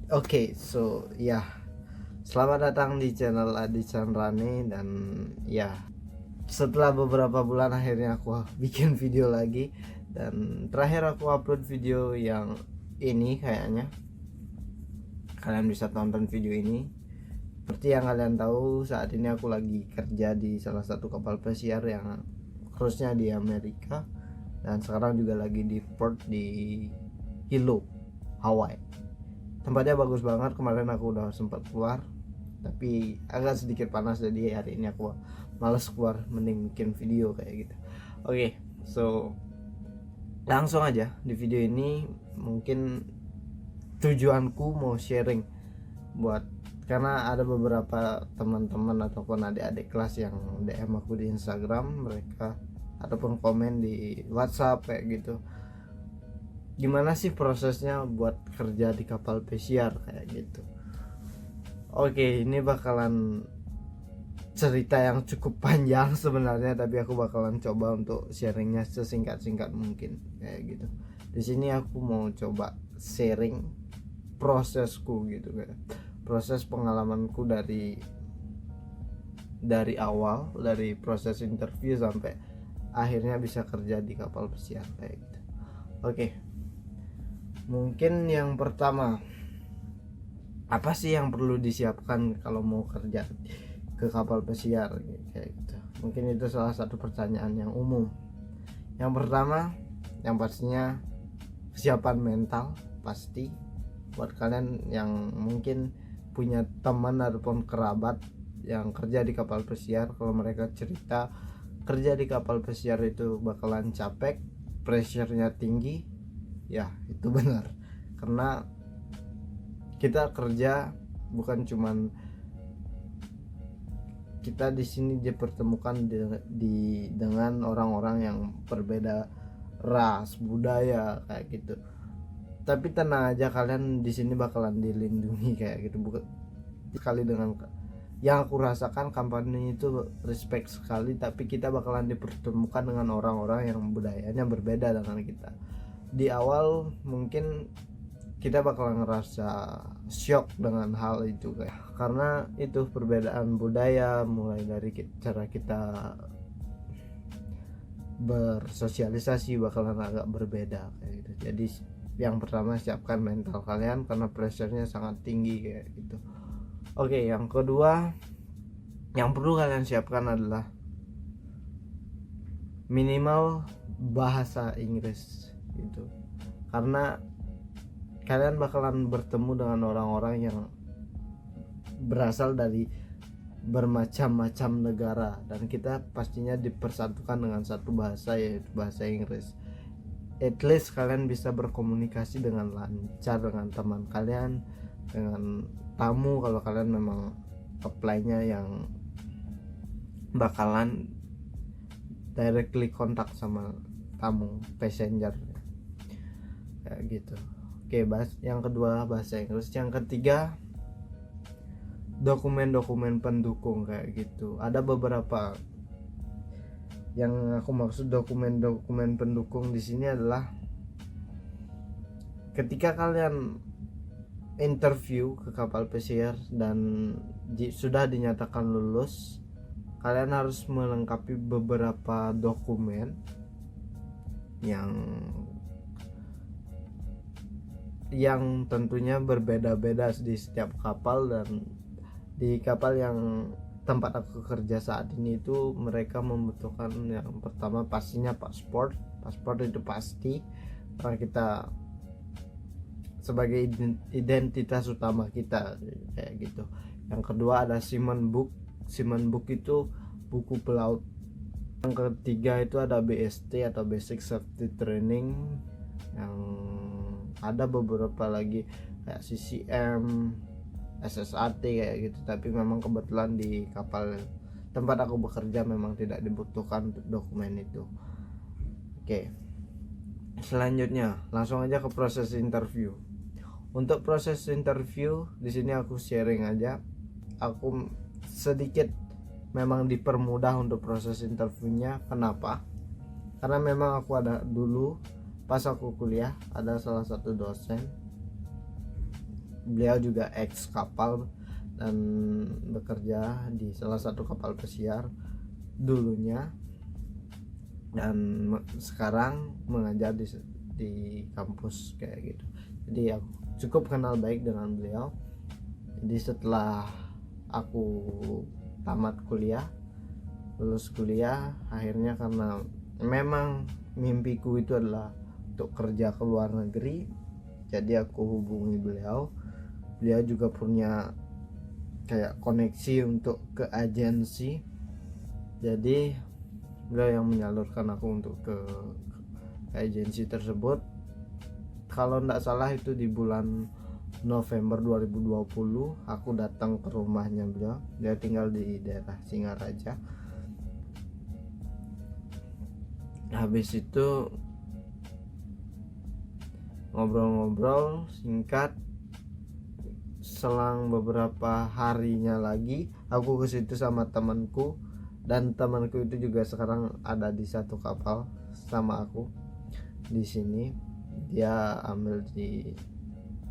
Oke, so ya, selamat datang di channel Adi Chandrani. Dan ya, setelah beberapa bulan akhirnya aku bikin video lagi. Dan terakhir aku upload video yang ini, kayaknya kalian bisa tonton video ini. Seperti yang kalian tahu, saat ini aku lagi kerja di salah satu kapal pesiar yang cruise-nya di Amerika. Dan sekarang juga lagi di port di Hilo, Hawaii. Tempatnya bagus banget. Kemarin aku udah sempat keluar, tapi agak sedikit panas, jadi hari ini aku males keluar, mending bikin video kayak gitu. Oke, so langsung aja di video ini. Mungkin tujuanku mau sharing buat, karena ada beberapa teman-teman ataupun adik-adik kelas yang DM aku di Instagram mereka, ataupun komen di WhatsApp kayak gitu, gimana sih prosesnya buat kerja di kapal pesiar kayak gitu. Oke, ini bakalan cerita yang cukup panjang sebenarnya, tapi aku bakalan coba untuk sharingnya sesingkat-singkat mungkin kayak gitu. Di sini aku mau coba sharing prosesku gitu kayak, proses pengalamanku dari awal, dari proses interview sampai akhirnya bisa kerja di kapal pesiar kayak gitu. Oke, mungkin yang pertama, apa sih yang perlu disiapkan kalau mau kerja ke kapal pesiar kayak gitu. Mungkin itu salah satu pertanyaan yang umum. Yang pertama, yang pastinya kesiapan mental pasti. Buat kalian yang mungkin punya teman ataupun kerabat yang kerja di kapal pesiar, kalau mereka cerita kerja di kapal pesiar itu bakalan capek, pressure-nya tinggi, ya itu benar. Karena kita kerja bukan cuman kita di sini dipertemukan dengan orang-orang yang berbeda ras, budaya kayak gitu. Tapi tenang aja, kalian di sini bakalan dilindungi kayak gitu. Bukan sekali dengan yang aku rasakan, company itu respect sekali, tapi kita bakalan dipertemukan dengan orang-orang yang budayanya berbeda dengan kita. Di awal mungkin kita bakalan ngerasa shock dengan hal itu kayak, karena itu perbedaan budaya, mulai dari cara kita bersosialisasi bakalan agak berbeda kayak gitu. Jadi yang pertama, siapkan mental kalian karena pressure-nya sangat tinggi kayak gitu. Oke, yang kedua yang perlu kalian siapkan adalah minimal bahasa Inggris gitu. Karena kalian bakalan bertemu dengan orang-orang yang berasal dari bermacam-macam negara, dan kita pastinya dipersatukan dengan satu bahasa, yaitu bahasa Inggris. At least kalian bisa berkomunikasi dengan lancar dengan teman kalian, dengan tamu kalau kalian memang apply-nya yang bakalan directly kontak sama tamu, passenger kayak gitu. Oke, yang kedua bahasa Inggris. Yang ketiga, dokumen-dokumen pendukung kayak gitu. Ada beberapa yang aku maksud dokumen-dokumen pendukung di sini adalah ketika kalian interview ke kapal pesiar dan sudah dinyatakan lulus, kalian harus melengkapi beberapa dokumen yang tentunya berbeda-beda di setiap kapal. Dan di kapal yang tempat aku kerja saat ini itu mereka membutuhkan yang pertama pastinya paspor itu pasti, karena kita sebagai identitas utama kita kayak gitu. Yang kedua ada seaman book itu buku pelaut. Yang ketiga itu ada BST atau basic safety training. Yang ada beberapa lagi kayak CCM, SSAT kayak gitu, tapi memang kebetulan di kapal tempat aku bekerja memang tidak dibutuhkan dokumen itu. Oke, selanjutnya langsung aja ke proses interview. Untuk proses interview di sini aku sharing aja. Aku sedikit memang dipermudah untuk proses interviewnya. Kenapa? Karena memang aku ada dulu pas aku kuliah, ada salah satu dosen beliau juga ex kapal dan bekerja di salah satu kapal pesiar dulunya, dan sekarang mengajar di kampus kayak gitu. Jadi aku cukup kenal baik dengan beliau. Jadi setelah aku tamat kuliah, lulus kuliah, akhirnya karena memang mimpiku itu adalah untuk kerja ke luar negeri, jadi aku hubungi beliau. Beliau juga punya kayak koneksi untuk ke agensi, jadi beliau yang menyalurkan aku untuk ke agensi tersebut. Kalau tidak salah itu di bulan November 2020 aku datang ke rumahnya beliau. Dia tinggal di daerah Singaraja. Habis itu ngobrol-ngobrol singkat, selang beberapa harinya lagi aku ke situ sama temanku, dan temanku itu juga sekarang ada di satu kapal sama aku di sini. Dia ambil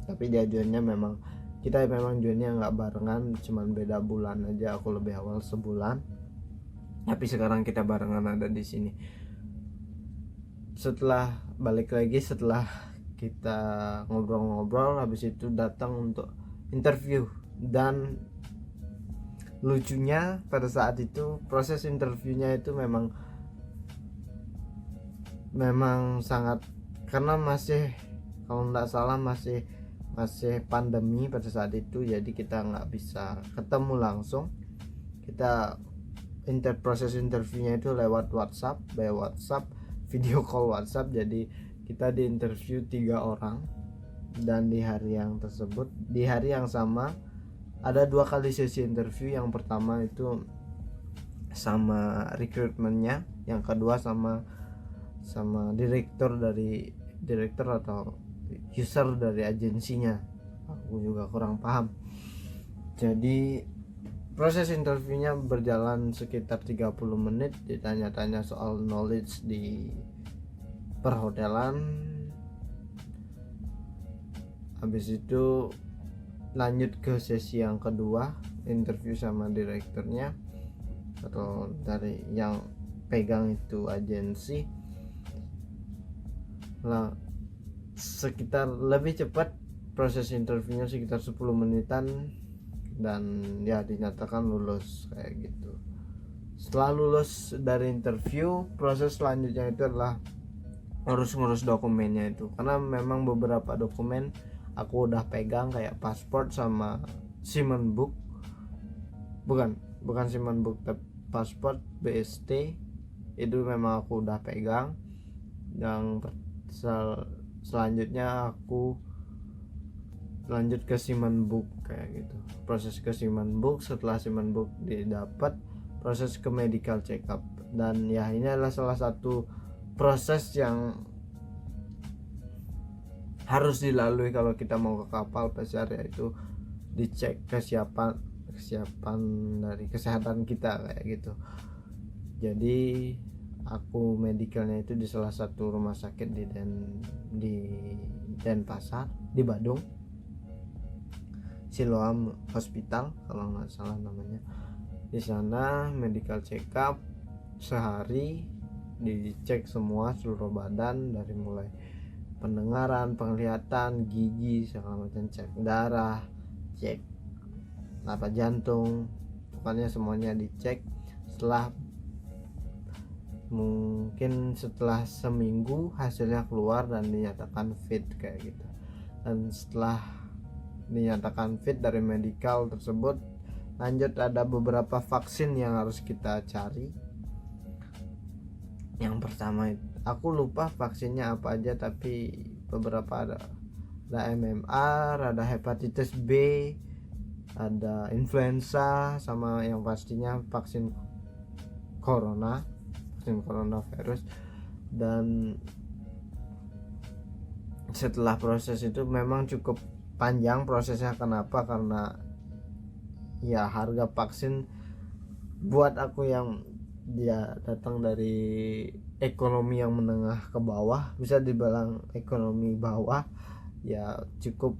tapi dia joinnya memang, kita memang joinnya nggak barengan, cuman beda bulan aja, aku lebih awal sebulan, tapi sekarang kita barengan ada di sini. Setelah balik lagi, setelah kita ngobrol-ngobrol, habis itu datang untuk interview. Dan lucunya pada saat itu proses interviewnya itu memang sangat, karena masih, kalau nggak salah masih pandemi pada saat itu, jadi kita nggak bisa ketemu langsung. Kita proses interviewnya itu lewat WhatsApp, video call WhatsApp. Jadi kita diinterview 3 orang, dan di hari yang sama ada 2 kali sesi interview. Yang pertama itu sama recruitmentnya, yang kedua sama direktur atau user dari agensinya. Aku juga kurang paham. Jadi proses interviewnya berjalan sekitar 30 menit, ditanya-tanya soal knowledge di perhotelan. Habis itu lanjut ke sesi yang kedua, interview sama direkturnya atau dari yang pegang itu agensi. Nah, sekitar lebih cepat proses interviewnya, sekitar 10 menitan, dan ya dinyatakan lulus kayak gitu. Setelah lulus dari interview, proses selanjutnya itu adalah ngurus dokumennya itu, karena memang beberapa dokumen aku udah pegang, kayak paspor sama Simon Book, bukan Simon Book, tapi paspor BST itu memang aku udah pegang. Yang selanjutnya aku lanjut ke Simon Book kayak gitu, proses ke Simon Book. Setelah Simon Book didapat, proses ke medical check up. Dan ya, ini adalah salah satu proses yang harus dilalui kalau kita mau ke kapal pesiar, yaitu dicek kesiapan dari kesehatan kita kayak gitu. Jadi aku medicalnya itu di salah satu rumah sakit di Denpasar, di Badung, Siloam Hospital kalau nggak salah namanya. Di sana medical check up sehari, dicek semua seluruh badan, dari mulai pendengaran, penglihatan, gigi, segala macam, cek darah, cek apa jantung, pokoknya semuanya dicek. Setelah seminggu hasilnya keluar dan dinyatakan fit kayak gitu. Dan setelah dinyatakan fit dari medical tersebut, lanjut ada beberapa vaksin yang harus kita cari. Yang pertama, aku lupa vaksinnya apa aja, tapi beberapa ada MMR, ada hepatitis B, ada influenza, sama yang pastinya vaksin coronavirus. Dan setelah proses itu memang cukup panjang prosesnya. Kenapa? Karena ya harga vaksin buat aku yang dia datang dari ekonomi yang menengah ke bawah, bisa dibilang ekonomi bawah, ya cukup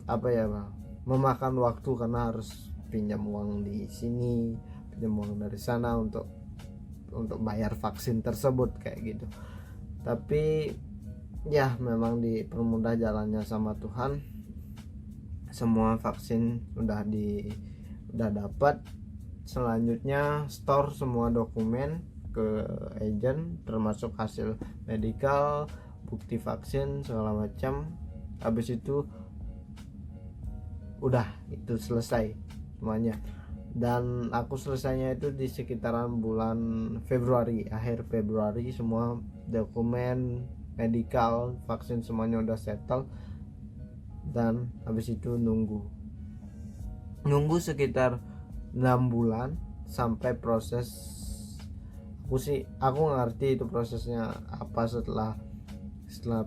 apa ya Bang, memakan waktu karena harus pinjam uang di sini, pinjam uang dari sana untuk bayar vaksin tersebut kayak gitu. Tapi ya memang dipermudah jalannya sama Tuhan. Semua vaksin udah dapat. Selanjutnya store semua dokumen ke agent, termasuk hasil medical, bukti vaksin segala macam. Habis itu udah, itu selesai semuanya. Dan aku selesainya itu di sekitaran bulan Februari, akhir Februari. Semua dokumen medical, vaksin semuanya udah settle. Dan habis itu nunggu sekitar 6 bulan sampai proses. Aku ngerti itu prosesnya apa setelah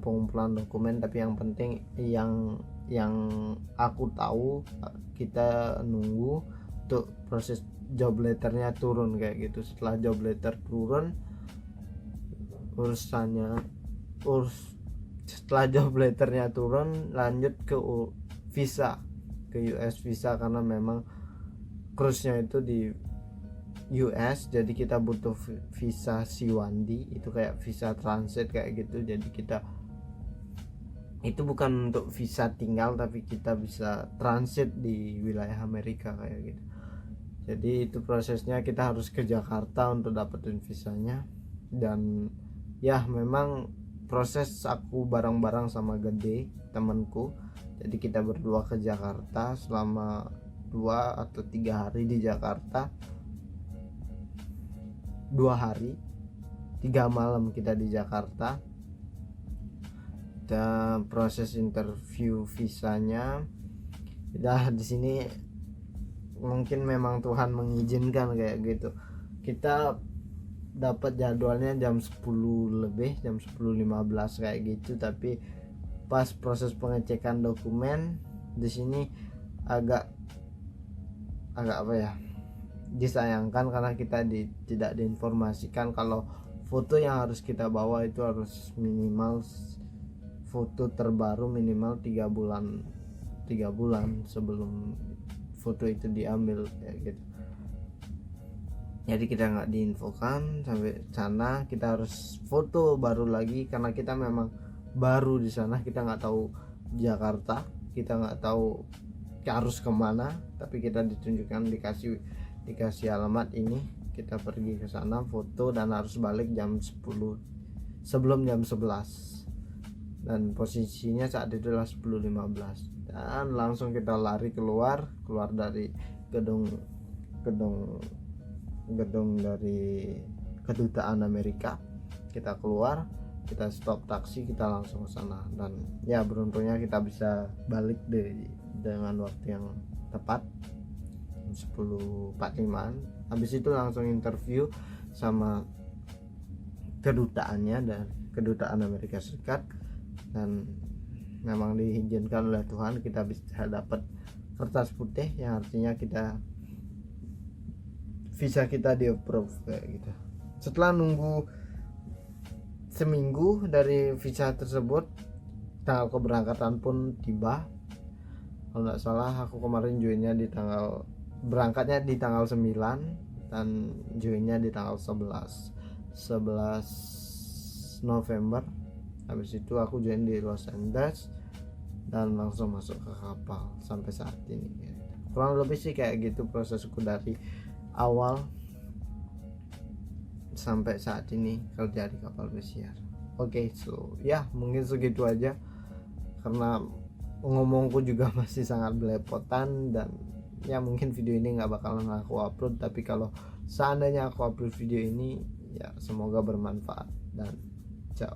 pengumpulan dokumen, tapi yang penting yang aku tahu, kita nunggu untuk proses job letternya turun kayak gitu. Setelah job letter turun, setelah job letternya turun, lanjut ke visa, ke US visa, karena memang cruise-nya itu di US, jadi kita butuh visa C1D, itu kayak visa transit kayak gitu. Jadi kita itu bukan untuk visa tinggal, tapi kita bisa transit di wilayah Amerika kayak gitu. Jadi itu prosesnya, kita harus ke Jakarta untuk dapetin visanya. Dan ya memang proses aku bareng-bareng sama Gede, temanku. Jadi kita berdua ke Jakarta selama 2 atau 3 hari di Jakarta. 2 hari 3 malam kita di Jakarta. Dan proses interview visanya, udah di sini mungkin memang Tuhan mengizinkan kayak gitu. Kita dapat jadwalnya jam 10 lebih, jam 10.15 kayak gitu. Tapi pas proses pengecekan dokumen di sini agak apa ya, disayangkan karena kita tidak diinformasikan kalau foto yang harus kita bawa itu harus minimal foto terbaru minimal 3 bulan sebelum foto itu diambil kayak gitu. Jadi kita nggak diinfokan sampai sana, kita harus foto baru lagi karena kita memang baru di sana, kita nggak tahu Jakarta, kita nggak tahu harus kemana, tapi kita ditunjukkan, dikasih alamat ini, kita pergi ke sana foto dan harus balik jam 10 sebelum jam 11, dan posisinya saat itu adalah 10.15. Dan langsung kita lari keluar dari gedung dari kedutaan Amerika. Kita keluar, kita stop taksi, kita langsung ke sana. Dan ya beruntungnya kita bisa balik dengan waktu yang tepat, 10.45. Habis itu langsung interview sama kedutaannya, dan kedutaan Amerika Serikat. Dan memang diizinkan oleh Tuhan, kita bisa dapat kertas putih yang artinya visa kita di approve kayak gitu. Setelah nunggu seminggu dari visa tersebut, tanggal keberangkatan pun tiba. Kalau nggak salah aku kemarin berangkatnya di tanggal 9 dan joinnya di tanggal 11 November. Habis itu aku join di Los Angeles dan langsung masuk ke kapal sampai saat ini. Kurang lebih sih kayak gitu prosesku dari awal sampai saat ini kerja di kapal pesiar. Oke, so ya mungkin segitu aja karena ngomongku juga masih sangat belepotan, dan ya mungkin video ini nggak bakalan aku upload, tapi kalau seandainya aku upload video ini ya semoga bermanfaat, dan ciao.